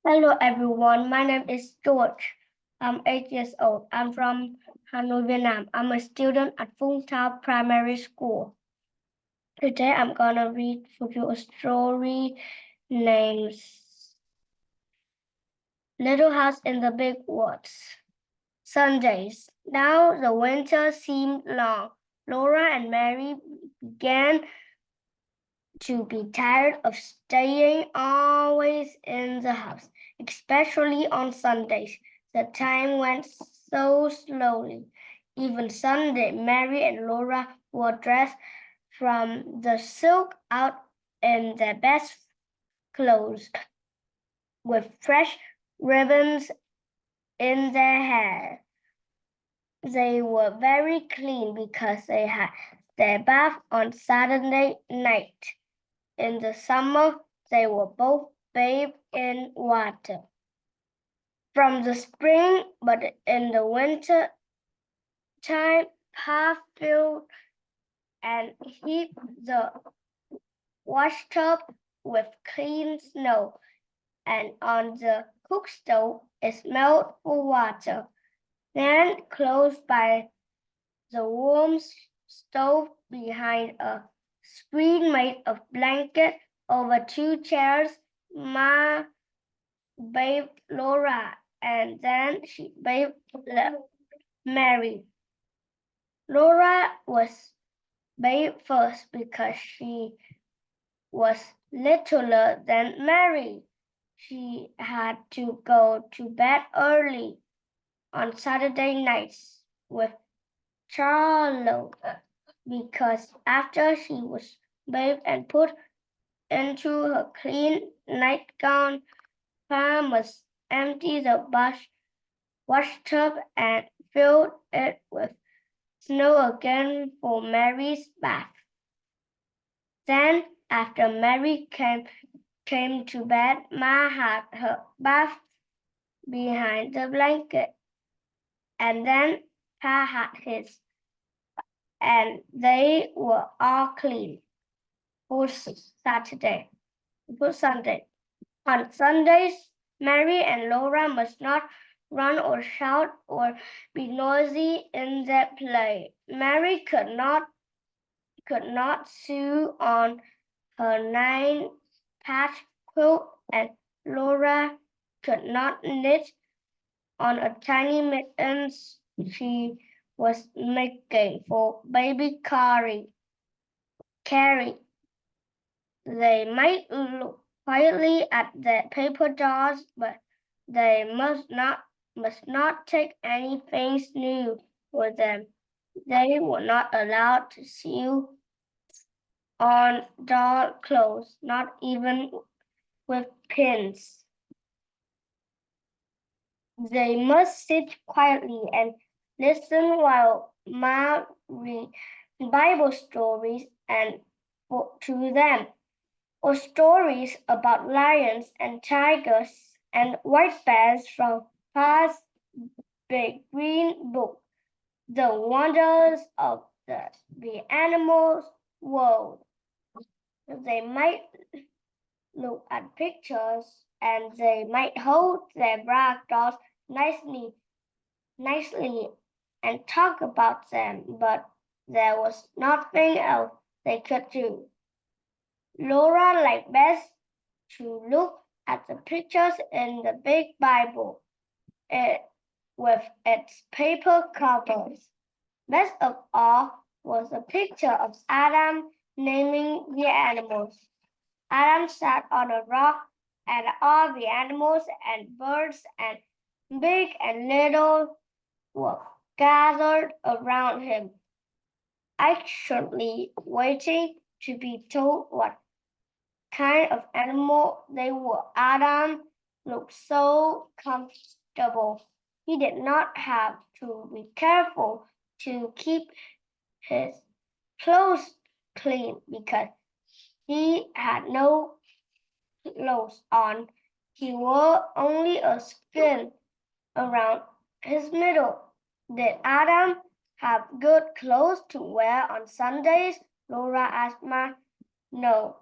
Hello everyone, my name is George. I'm 8 years old. I'm from Hanoi, Vietnam. I'm a student at Phung Thao Primary School. Today I'm gonna read for you a story named Little House in the Big Woods. Sundays. Now the winter seemed long. Laura and Mary began to be tired of staying always in the house, especially on Sundays. The time went so slowly. Even Sunday, Mary and Laura were dressed from the silk out in their best clothes, with fresh ribbons in their hair. They were very clean because they had their bath on Saturday night. In the summer, they were both bathed in water from the spring, but in the winter time, Pa filled and heaped the washtub with clean snow, and on the cook stove it smelled for water. Then, close by the warm stove behind a screen made of blankets over two chairs, Ma bathed Laura and then she bathed Mary. Laura was bathed first because she was littler than Mary. She had to go to bed early on Saturday nights with Charlotte because after she was bathed and put into her clean nightgown, Pa must empty the washtub and fill it with snow again for Mary's bath. Then, after Mary came to bed, Ma had her bath behind the blanket, and then Pa had his, and they were all clean for Saturday, for Sunday. On Sundays, Mary and Laura must not run or shout or be noisy in their play. Mary could not sew on her 9-patch quilt, and Laura could not knit on a tiny mittens she was making for baby Carrie. They might look quietly at their paper dolls, but they must not take anything new with them. They were not allowed to sew on doll clothes, not even with pins. They must sit quietly and listen while Ma read Bible stories and to them, or stories about lions and tigers and white bears from Pa's big green book, The Wonders of the Animals World. They might look at pictures and they might hold their brag dolls nicely and talk about them, but there was nothing else they could do. Laura liked best to look at the pictures in the big Bible with its paper covers. Best of all was a picture of Adam naming the animals. Adam sat on a rock, and all the animals and birds and big and little were gathered around him, anxiously waiting to be told what kind of animal they were. Adam looked so comfortable. He did not have to be careful to keep his clothes clean because he had no clothes on. He wore only a skin around his middle. Did Adam have good clothes to wear on Sundays? Laura asked Ma. No,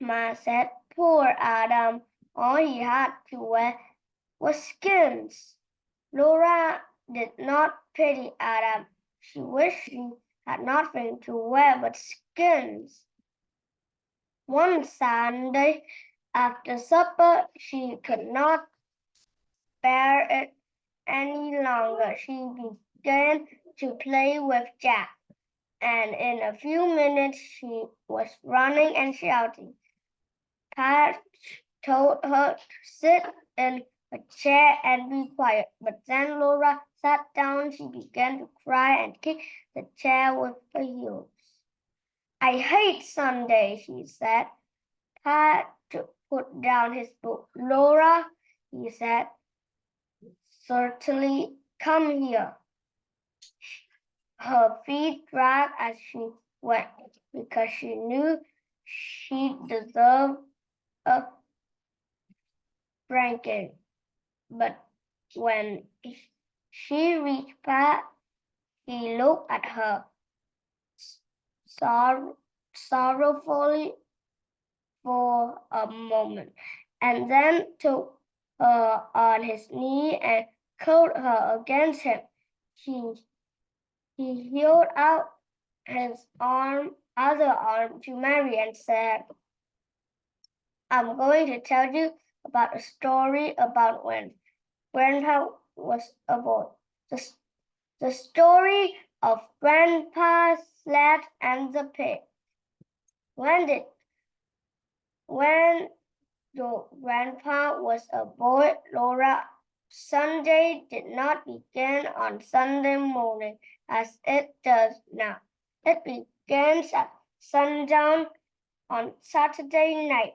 Ma said. Poor Adam. All he had to wear was skins. Laura did not pity Adam. She wished she had nothing to wear but skins. One Sunday, after supper, she could not bear it any longer. She began to play with Jack, and in a few minutes she was running and shouting. Pat told her to sit in a chair and be quiet, but then Laura sat down. She began to cry and kick the chair with her heels. I hate Sunday, she said. Pat put down his book. Laura, he said, certainly come here. Her feet dragged as she went because she knew she deserved a spanking. But when she reached Pat, he looked at her sorrowfully for a moment, and then took her on his knee and curled her against him. He held out his other arm to Mary and said, I'm going to tell you about a story about when Grandpa was a boy. The story of Grandpa Sled and the pig. When your grandpa was a boy, Laura, Sunday did not begin on Sunday morning as it does now. It begins at sundown on Saturday night.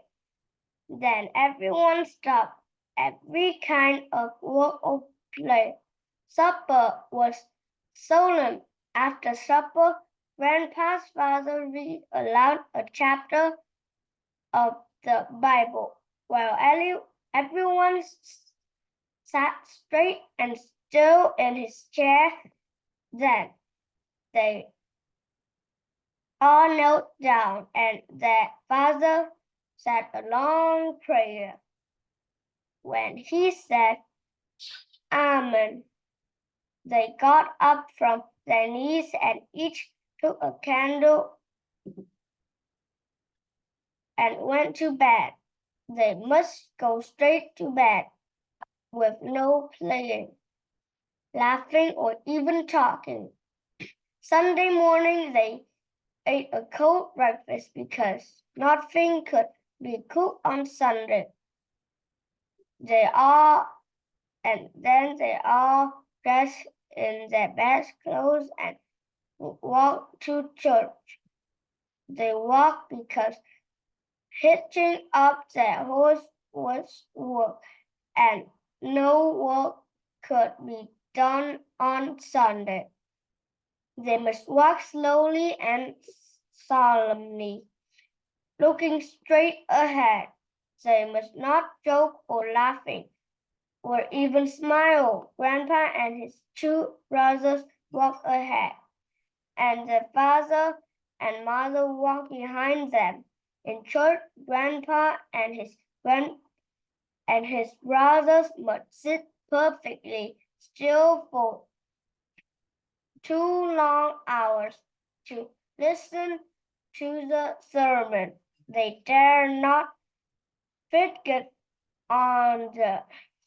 Then everyone stopped every kind of work or play. Supper was solemn. After supper, Grandpa's father read aloud a chapter of the Bible, while everyone sat straight and still in his chair. Then they all knelt down, and their father said a long prayer. When he said, Amen, they got up from their knees and each took a candle and went to bed. They must go straight to bed with no playing, laughing, or even talking. Sunday morning, they ate a cold breakfast because nothing could be cooked on Sunday. Then they all dressed in their best clothes and walked to church. They walked because hitching up their horse was work, and no work could be done on Sunday. They must walk slowly and solemnly, looking straight ahead. They must not joke or laughing, or even smile. Grandpa and his two brothers walked ahead, and their father and mother walked behind them. In church, Grandpa and his brothers must sit perfectly still for 2 long hours to listen to the sermon. They dare not fidget on the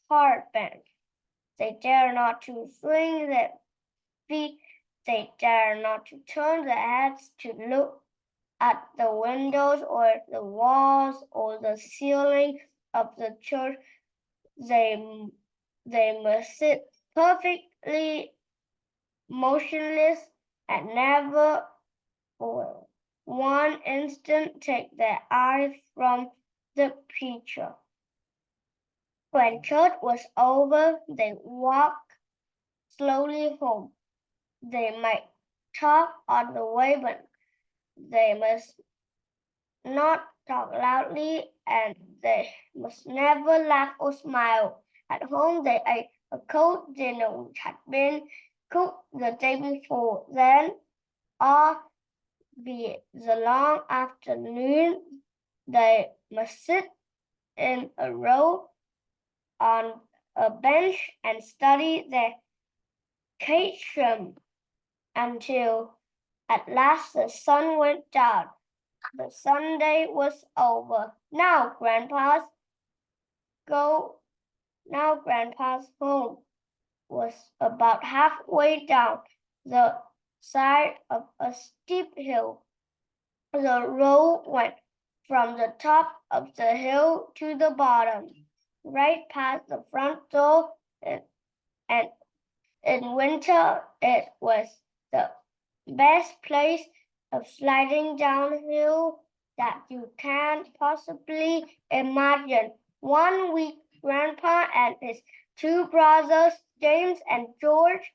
hard bench. They dare not to swing their feet. They dare not to turn their heads to look at the windows or the walls or the ceiling of the church. They must sit perfectly motionless and never for one instant take their eyes from the preacher. When church was over, they walked slowly home. They might talk on the way, but they must not talk loudly, and they must never laugh or smile. At home, they ate a cold dinner which had been cooked the day before. Then, all the long afternoon, they must sit in a row on a bench and studied their catechism until at last the sun went down. The Sunday was over. Now Grandpa's home was about halfway down the side of a steep hill. The road went from the top of the hill to the bottom, right past the front door, and in winter it was the best place of sliding downhill that you can possibly imagine. One week, Grandpa and his two brothers, James and George,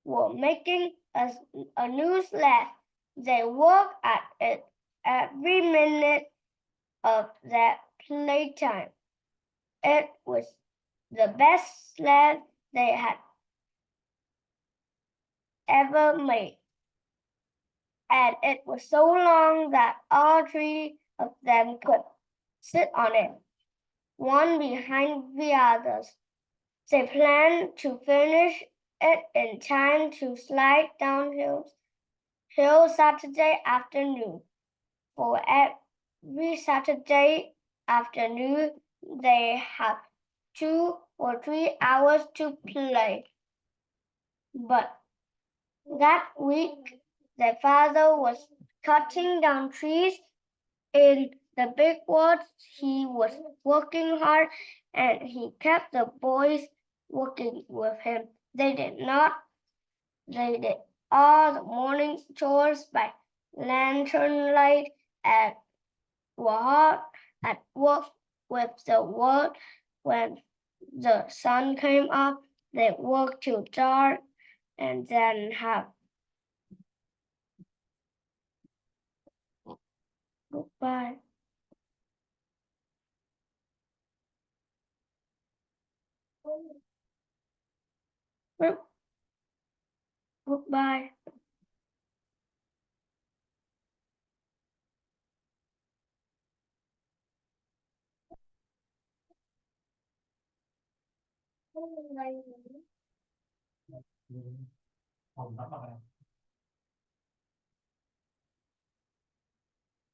were making a new sled. They worked at it every minute of their playtime. It was the best sled they had ever made, and it was so long that all three of them could sit on it, one behind the others. They planned to finish it in time to slide downhill Saturday afternoon. For every Saturday afternoon, they have 2 or 3 hours to play. But that week, their father was cutting down trees in the big woods. He was working hard, and he kept the boys working with him. They did all the morning chores by lantern light and were hard at work with the wood. When the sun came up, they worked till dark and then have goodbye. Goodbye. Không, bắt đầu